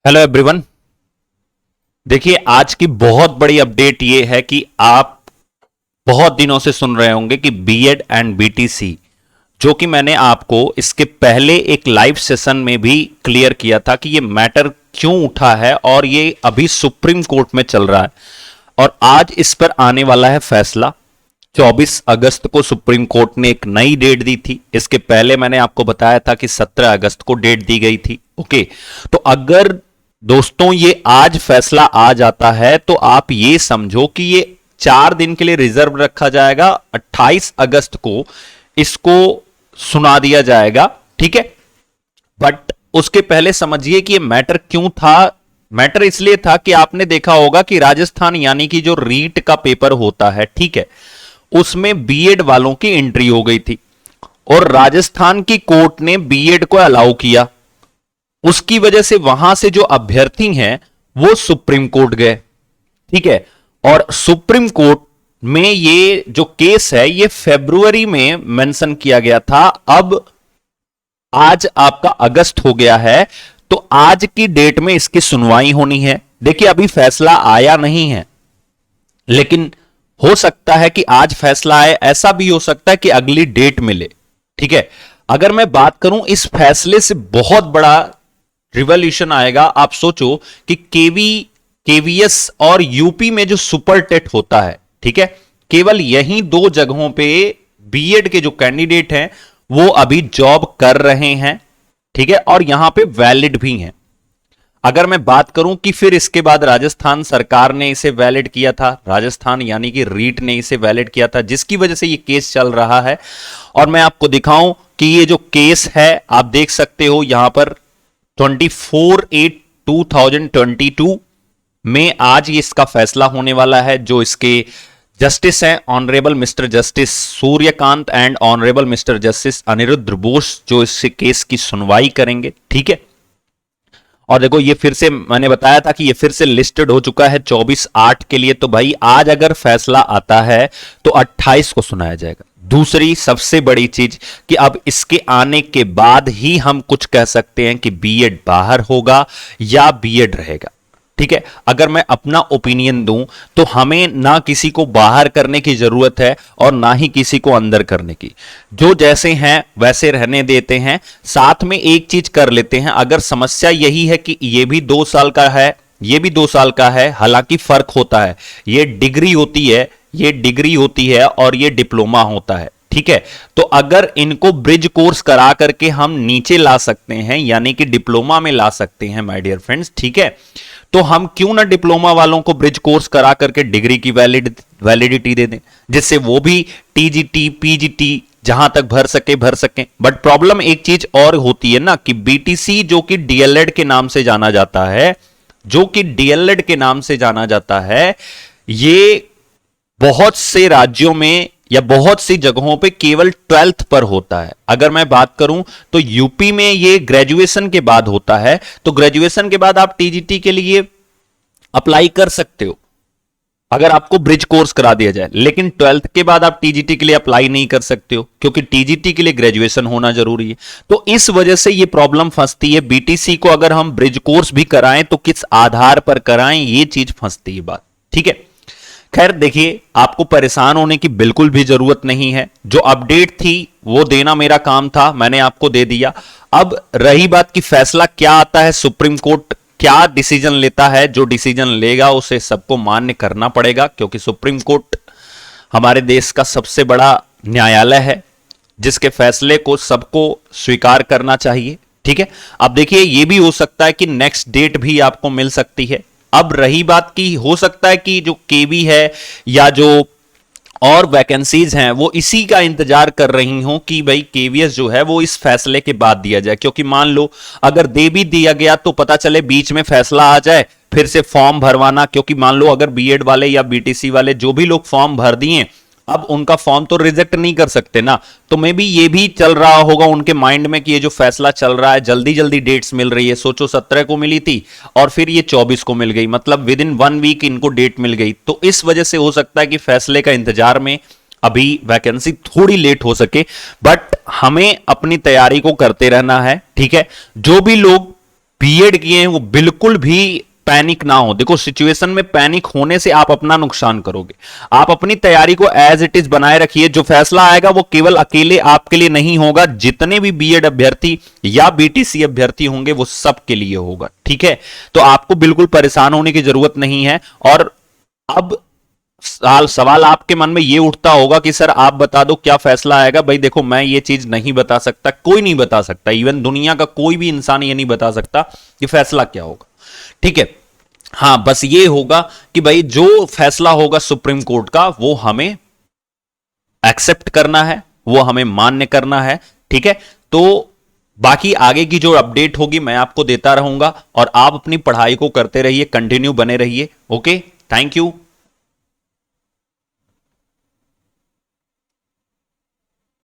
Hello everyone. देखिए, आज की बहुत बड़ी अपडेट ये है कि आप बहुत दिनों से सुन रहे होंगे कि बीएड एंड बीटीसी, जो कि मैंने आपको इसके पहले एक लाइव सेशन में भी क्लियर किया था कि ये मैटर क्यों उठा है और ये अभी सुप्रीम कोर्ट में चल रहा है और आज इस पर आने वाला है फैसला। 24 अगस्त को सुप्रीम कोर्ट ने एक नई डेट दी थी। इसके पहले मैंने आपको बताया था कि 17 अगस्त को डेट दी गई थी। ओके, तो अगर दोस्तों ये आज फैसला आ जाता है तो आप ये समझो कि ये 4 दिन के लिए रिजर्व रखा जाएगा। 28 अगस्त को इसको सुना दिया जाएगा, ठीक है। बट उसके पहले समझिए कि ये मैटर क्यों था। मैटर इसलिए था कि आपने देखा होगा कि राजस्थान यानी कि जो रीट का पेपर होता है, ठीक है, उसमें बीएड वालों की एंट्री हो गई थी और राजस्थान की कोर्ट ने बीएड को अलाउ किया। उसकी वजह से वहां से जो अभ्यर्थी हैं वो सुप्रीम कोर्ट गए, ठीक है। और सुप्रीम कोर्ट में ये जो केस है ये फरवरी में मेंशन किया गया था। अब आज आपका अगस्त हो गया है, तो आज की डेट में इसकी सुनवाई होनी है। देखिए, अभी फैसला आया नहीं है, लेकिन हो सकता है कि आज फैसला आए, ऐसा भी हो सकता है कि अगली डेट मिले, ठीक है। अगर मैं बात करूं, इस फैसले से बहुत बड़ा रिवॉल्यूशन आएगा। आप सोचो कि केवीएस और यूपी में जो सुपर टेट होता है, ठीक है, केवल यही 2 जगहों पे बीएड के जो कैंडिडेट हैं वो अभी जॉब कर रहे हैं, ठीक है, और यहां पे वैलिड भी हैं। अगर मैं बात करूं कि फिर इसके बाद राजस्थान सरकार ने इसे वैलिड किया था, राजस्थान यानी कि रीट ने इसे वैलिड किया था, जिसकी वजह से ये केस चल रहा है। और मैं आपको दिखाऊं कि ये जो केस है, आप देख सकते हो यहां पर 24/8/2022 में आज ये इसका फैसला होने वाला है। जो इसके जस्टिस हैं honourable mister justice Suryakant and honourable mister justice Aniruddha Bose, जो इस केस की सुनवाई करेंगे, ठीक है। और देखो, ये फिर से मैंने बताया था कि ये फिर से लिस्टेड हो चुका है 24/8 के लिए। तो भाई आज अगर फैसला आता है तो 28 को सुनाया जाएगा। दूसरी सबसे बड़ी चीज कि अब इसके आने के बाद ही हम कुछ कह सकते हैं कि बीएड बाहर होगा या बीएड रहेगा, ठीक है। अगर मैं अपना ओपिनियन दूं तो हमें ना किसी को बाहर करने की जरूरत है और ना ही किसी को अंदर करने की। जो जैसे हैं वैसे रहने देते हैं। साथ में एक चीज कर लेते हैं, अगर समस्या यही है कि ये भी 2 साल का है, ये भी 2 साल का है, हालांकि फर्क होता है, ये डिग्री होती है, ये डिग्री होती है और ये डिप्लोमा होता है, ठीक है। तो अगर इनको ब्रिज कोर्स करा करके हम नीचे ला सकते हैं, यानी कि डिप्लोमा में ला सकते हैं माय डियर फ्रेंड्स, ठीक है, तो हम क्यों ना डिप्लोमा वालों को ब्रिज कोर्स करा करके डिग्री की वैलिडिटी दे दें, जिससे वो भी टीजीटी पीजीटी जहां तक भर सके। बट प्रॉब्लम एक चीज और होती है ना कि बीटीसी, जो कि डीएलएड के नाम से जाना जाता है, ये बहुत से राज्यों में या बहुत सी जगहों पे केवल 12th पर होता है। अगर मैं बात करूं तो यूपी में ये ग्रेजुएशन के बाद होता है। तो ग्रेजुएशन के बाद आप टीजीटी के लिए अप्लाई कर सकते हो अगर आपको ब्रिज कोर्स करा दिया जाए, लेकिन 12th के बाद आप टीजीटी के लिए अप्लाई नहीं कर सकते हो, क्योंकि टीजीटी के लिए ग्रेजुएशन होना जरूरी है। तो इस वजह से ये प्रॉब्लम फंसती है। बीटीसी को अगर हम ब्रिज कोर्स भी कराएं तो किस आधार पर कराएं, ये चीज फंसती है बात, ठीक है। खैर देखिए, आपको परेशान होने की बिल्कुल भी जरूरत नहीं है। जो अपडेट थी वो देना मेरा काम था, मैंने आपको दे दिया। अब रही बात कि फैसला क्या आता है, सुप्रीम कोर्ट क्या डिसीजन लेता है। जो डिसीजन लेगा उसे सबको मान्य करना पड़ेगा, क्योंकि सुप्रीम कोर्ट हमारे देश का सबसे बड़ा न्यायालय है, जिसके फैसले को सबको स्वीकार करना चाहिए, ठीक है। अब देखिए, यह भी हो सकता है कि नेक्स्ट डेट भी आपको मिल सकती है। अब रही बात की, हो सकता है कि जो केवी है या जो और वैकेंसीज हैं वो इसी का इंतजार कर रही हूं कि भाई केवीएस जो है वो इस फैसले के बाद दिया जाए। क्योंकि मान लो अगर दे भी दिया गया तो पता चले बीच में फैसला आ जाए, फिर से फॉर्म भरवाना। क्योंकि मान लो अगर बीएड वाले या बीटीसी वाले जो भी लोग फॉर्म भर दिए, अब उनका फॉर्म तो रिजेक्ट नहीं कर सकते ना। तो मे बी ये भी चल रहा होगा उनके माइंड में कि ये जो फैसला चल रहा है, जल्दी जल्दी डेट्स मिल रही है। सोचो 17 को मिली थी और फिर ये 24 को मिल गई, मतलब विद इन 1 वीक इनको डेट मिल गई। तो इस वजह से हो सकता है कि फैसले का इंतजार में अभी वैकेंसी थोड़ी लेट हो सके, बट हमें अपनी तैयारी को करते रहना है, ठीक है। जो भी लोग बीएड किए हैं वो बिल्कुल भी पैनिक ना हो। देखो सिचुएशन में पैनिक होने से आप अपना नुकसान करोगे। आप अपनी तैयारी को एज इट इज बनाए रखिए। जो फैसला आएगा वो केवल अकेले आपके लिए नहीं होगा, जितने भी बीएड अभ्यर्थी या बीटीसी अभ्यर्थी होंगे वो सबके लिए होगा। ठीक है, तो आपको बिल्कुल परेशान होने की जरूरत नहीं है। और अब सवाल आपके मन में ये उठता होगा कि सर आप बता दो क्या फैसला आएगा। भाई देखो, मैं ये चीज नहीं बता सकता, कोई नहीं बता सकता, इवन दुनिया का कोई भी इंसान ये नहीं बता सकता कि फैसला क्या होगा। ठीक है, हाँ बस ये होगा कि भाई जो फैसला होगा सुप्रीम कोर्ट का वो हमें एक्सेप्ट करना है, वो हमें मान्य करना है। ठीक है, तो बाकी आगे की जो अपडेट होगी मैं आपको देता रहूंगा, और आप अपनी पढ़ाई को करते रहिए, कंटिन्यू बने रहिए। Okay, thank you.